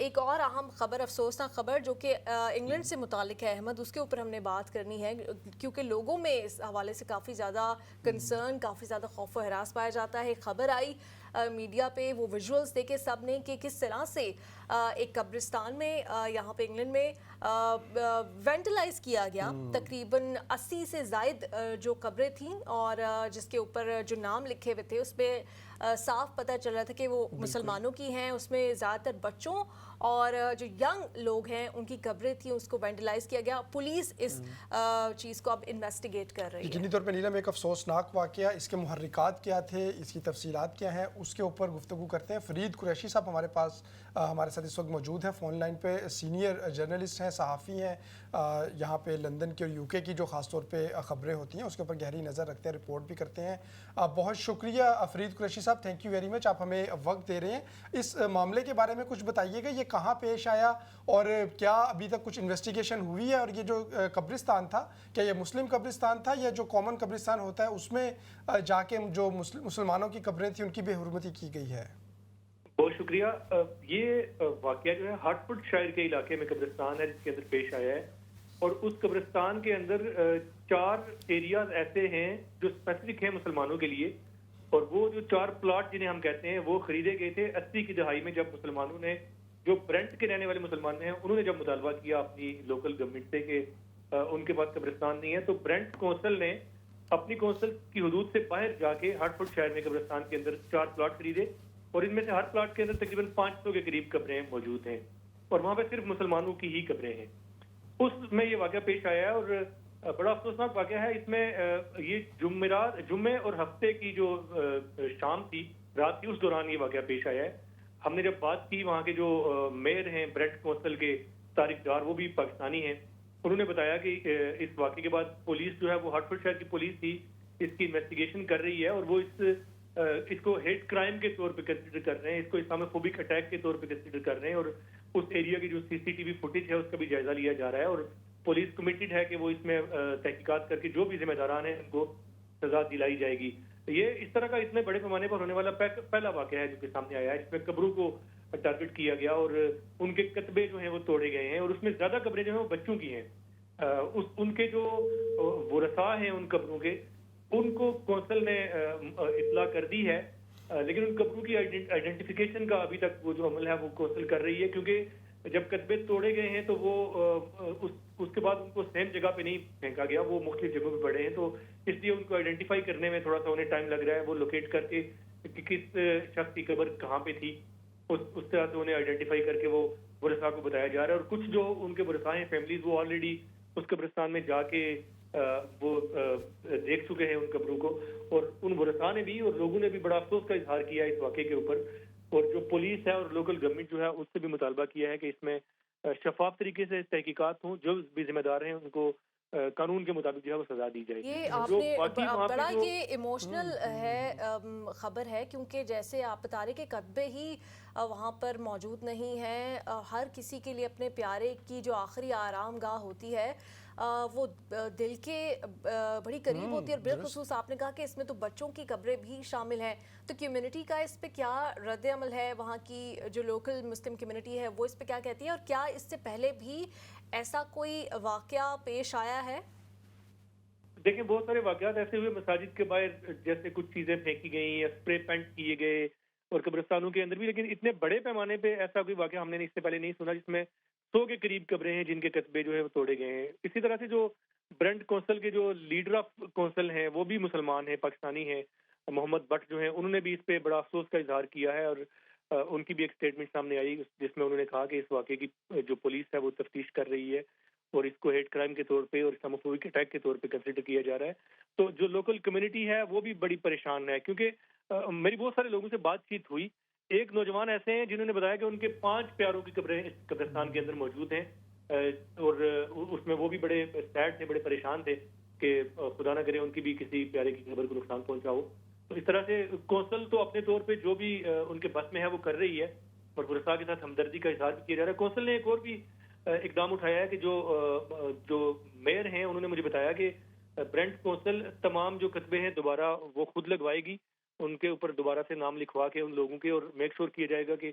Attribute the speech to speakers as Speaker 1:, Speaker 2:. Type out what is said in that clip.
Speaker 1: ایک اور اہم خبر، افسوسناک خبر جو کہ انگلینڈ سے متعلق ہے احمد، اس کے اوپر ہم نے بات کرنی ہے کیونکہ لوگوں میں اس حوالے سے کافی زیادہ کنسرن، کافی زیادہ خوف و ہراس پایا جاتا ہے۔ خبر آئی میڈیا پہ، وہ ویژولز دیکھے سب نے کہ کس طرح سے ایک قبرستان میں یہاں پہ انگلینڈ میں وینٹلائز کیا گیا تقریباً 80 سے زائد جو قبریں تھیں، اور جس کے اوپر جو نام لکھے ہوئے تھے اس پہ صاف پتہ چل رہا تھا کہ وہ مسلمانوں کی ہیں۔ اس میں زیادہ تر بچوں اور جو ینگ لوگ ہیں ان کی قبریں تھیں، اس کو وینٹلائز کیا گیا۔ پولیس اس چیز کو اب انویسٹیگیٹ کر رہی ہے۔
Speaker 2: یقینی طور پہ نیلم ایک افسوسناک واقعہ، اس کے محرکات کیا تھے، اس کی تفصیلات کیا ہیں، اس کے اوپر گفتگو کرتے ہیں۔ فرید قریشی صاحب ہمارے پاس ہمارے ساتھ اس وقت موجود ہیں فون لائن پہ، سینئر جرنلسٹ ہیں، صحافی ہیں، یہاں پہ لندن کی اور یو کے کی جو خاص طور پہ خبریں ہوتی ہیں اس کے اوپر گہری نظر رکھتے ہیں، رپورٹ بھی کرتے ہیں۔ بہت شکریہ فرید قریشی صاحب، تھینک یو ویری مچ، آپ ہمیں وقت دے رہے ہیں۔ اس معاملے کے بارے میں کچھ بتائیے گا، یہ کہاں پیش آیا اور کیا ابھی تک کچھ انویسٹیگیشن ہوئی ہے؟ اور یہ جو قبرستان تھا، کیا یہ مسلم قبرستان تھا یا جو کامن قبرستان ہوتا ہے اس میں جا کے جو مسلمانوں کی قبریں تھیں ان کی بے حرمتی کی گئی ہے؟
Speaker 3: بہت شکریہ۔ یہ واقعہ جو ہے ہارٹ فورڈ شائر کے علاقے میں قبرستان ہے جس کے اندر پیش آیا ہے، اور اس قبرستان کے اندر 4 ایریاز ایسے ہیں جو اسپیسیفک ہیں مسلمانوں کے لیے، اور وہ جو 4 پلاٹ جنہیں ہم کہتے ہیں وہ خریدے گئے تھے 80 کی دہائی میں، جب مسلمانوں نے، جو برنٹ کے رہنے والے مسلمان ہیں انہوں نے جب مطالبہ کیا اپنی لوکل گورنمنٹ سے کہ ان کے پاس قبرستان نہیں ہے، تو برنٹ کونسل نے اپنی کونسل کی حدود سے باہر جا کے ہارٹ فورڈ شہر میں قبرستان کے اندر 4 پلاٹ خریدے، اور ان میں سے ہر پلاٹ کے اندر تقریباً 500 کے قریب قبریں موجود ہیں، اور وہاں پہ صرف مسلمانوں کی ہی قبریں ہیں۔ اس میں یہ واقعہ پیش آیا ہے، اور بڑا افسوسناک واقعہ ہے۔ اس میں یہ جمعے اور ہفتے کی جو شام تھی، رات تھی، اس دوران یہ واقعہ پیش آیا ہے۔ ہم نے جب بات کی وہاں کے جو میئر ہیں برنٹ کونسل کے، طارق ڈار، وہ بھی پاکستانی ہیں، انہوں نے بتایا کہ اس واقعے کے بعد پولیس جو ہے وہ ہارٹ فورڈ شہر کی پولیس تھی، اس کی انویسٹیگیشن کر رہی ہے، اور وہ اس کو ہیٹ کرائم کے طور پہ کنسیڈر کر رہے ہیں، اس کو اسلاموفوبک اٹیک کے طور پہ کنسیڈر کر رہے ہیں، اور اس ایریا کی جو سی سی ٹی وی فوٹیج ہے اس کا بھی جائزہ لیا جا رہا ہے، اور پولیس کمیٹڈ ہے کہ وہ اس میں تحقیقات کر کے جو بھی ذمہ داران ہیں ان کو سزا دلائی جائے گی۔ یہ اس طرح کا اتنے بڑے پیمانے پر ہونے والا پہلا واقعہ ہے جو کہ سامنے آیا ہے، جس میں قبروں کو ٹارگٹ کیا گیا اور ان کے کتبے جو ہیں وہ توڑے گئے ہیں، اور اس میں زیادہ قبریں جو ہیں وہ بچوں کی ہیں۔ ان کے جو ورثاء ہیں ان قبروں کے، ان کو کونسل نے اطلاع کر دی ہے، لیکن ان قبروں کی آئیڈینٹیفیکیشن کا ابھی تک وہ جو عمل ہے وہ کونسل کر رہی ہے، کیونکہ جب کتبے توڑے گئے ہیں تو وہ اس کے بعد ان کو سیم جگہ پہ نہیں پھینکا گیا، وہ مختلف جگہوں پہ پڑے ہیں، تو اس لیے ان کو آئیڈینٹیفائی کرنے میں تھوڑا سا انہیں ٹائم لگ رہا ہے، وہ لوکیٹ کر کے کہ کس شخص کی قبر کہاں پہ تھی، اس طرح سے انہیں آئیڈینٹیفائی کر کے وہ ورثاء کو بتایا جا رہا ہے۔ اور کچھ جو ان کے ورثاء ہیں، فیملیز، وہ آلریڈی اس قبرستان میں جا کے وہ دیکھ چکے ہیں ان قبروں کو، اور ان ورثاء نے بھی اور لوگوں نے بھی بڑا افسوس کا اظہار کیا ہے اس واقعے کے اوپر، اور جو پولیس ہے اور لوکل گورنمنٹ جو ہے اس سے بھی مطالبہ کیا ہے کہ اس میں شفاف طریقے سے تحقیقات ہوں، جو بھی ذمہ دار ہیں ان کو قانون کے مطابق جو ہے وہ سزا دی جائے۔
Speaker 1: یہ آپ
Speaker 3: جو
Speaker 1: نے
Speaker 3: باقی وہاں پہ
Speaker 1: بڑا
Speaker 3: جو
Speaker 1: یہ ایموشنل ہے خبر ہے، کیونکہ جیسے آپ بتا رہے کہ کتبے ہی وہاں پر موجود نہیں ہیں، ہر کسی کے لیے اپنے پیارے کی جو آخری آرام گاہ ہوتی ہے وہ دل کے بڑی قریب ہوتی ہے، اور بالخصوص آپ نے کہا کہ اس میں تو بچوں کی قبریں بھی شامل ہیں، تو کمیونٹی کا اس پہ کیا رد عمل ہے؟ وہاں کی جو لوکل مسلم کمیونٹی ہے وہ اس پہ کیا کہتی ہے، اور کیا اس سے پہلے بھی ایسا کوئی واقعہ پیش آیا ہے؟
Speaker 3: دیکھیں، بہت سارے واقعات ایسے ہوئے مساجد کے باہر، جیسے کچھ چیزیں پھینکی گئیں یا اسپرے پینٹ کیے گئے، اور قبرستانوں کے اندر بھی، لیکن اتنے بڑے پیمانے پہ ایسا کوئی واقعہ ہم نے اس سے پہلے نہیں سنا جس میں 100 کے قریب قبریں ہیں جن کے کتبے جو ہے وہ توڑے گئے ہیں۔ اسی طرح سے جو برنٹ کونسل کے جو لیڈر آف کونسل ہیں وہ بھی مسلمان ہیں، پاکستانی ہیں، محمد بٹ جو ہیں، انہوں نے بھی اس پہ بڑا افسوس کا اظہار کیا ہے، اور ان کی بھی ایک اسٹیٹمنٹ سامنے آئی جس میں انہوں نے کہا کہ اس واقعے کی جو پولیس ہے وہ تفتیش کر رہی ہے، اور اس کو ہیٹ کرائم کے طور پہ اور اسلاموفوبک اٹیک کے طور پہ کنسیڈر کیا جا رہا ہے۔ تو جو لوکل کمیونٹی ہے وہ بھی بڑی پریشان ہے، کیونکہ میری بہت سارے لوگوں سے بات چیت ہوئی، ایک نوجوان ایسے ہیں جنہوں نے بتایا کہ ان کے 5 پیاروں کی قبریں اس قبرستان کے اندر موجود ہیں، اور اس میں وہ بھی بڑے سیڈ تھے، بڑے پریشان تھے کہ خدا نہ کرے ان کی بھی کسی پیارے کی قبر کو نقصان پہنچا ہو۔ تو اس طرح سے کونسل تو اپنے طور پہ جو بھی ان کے بس میں ہے وہ کر رہی ہے، اور ورثاء کے ساتھ ہمدردی کا اظہار بھی کیا جا رہا ہے۔ کونسل نے ایک اور بھی اقدام اٹھایا ہے کہ جو میئر ہیں انہوں نے مجھے بتایا کہ برنٹ کونسل تمام جو کتبے ہیں دوبارہ وہ خود لگوائے گی، ان کے اوپر دوبارہ سے نام لکھوا کے ان لوگوں کے، اور میک شور کیا جائے گا کہ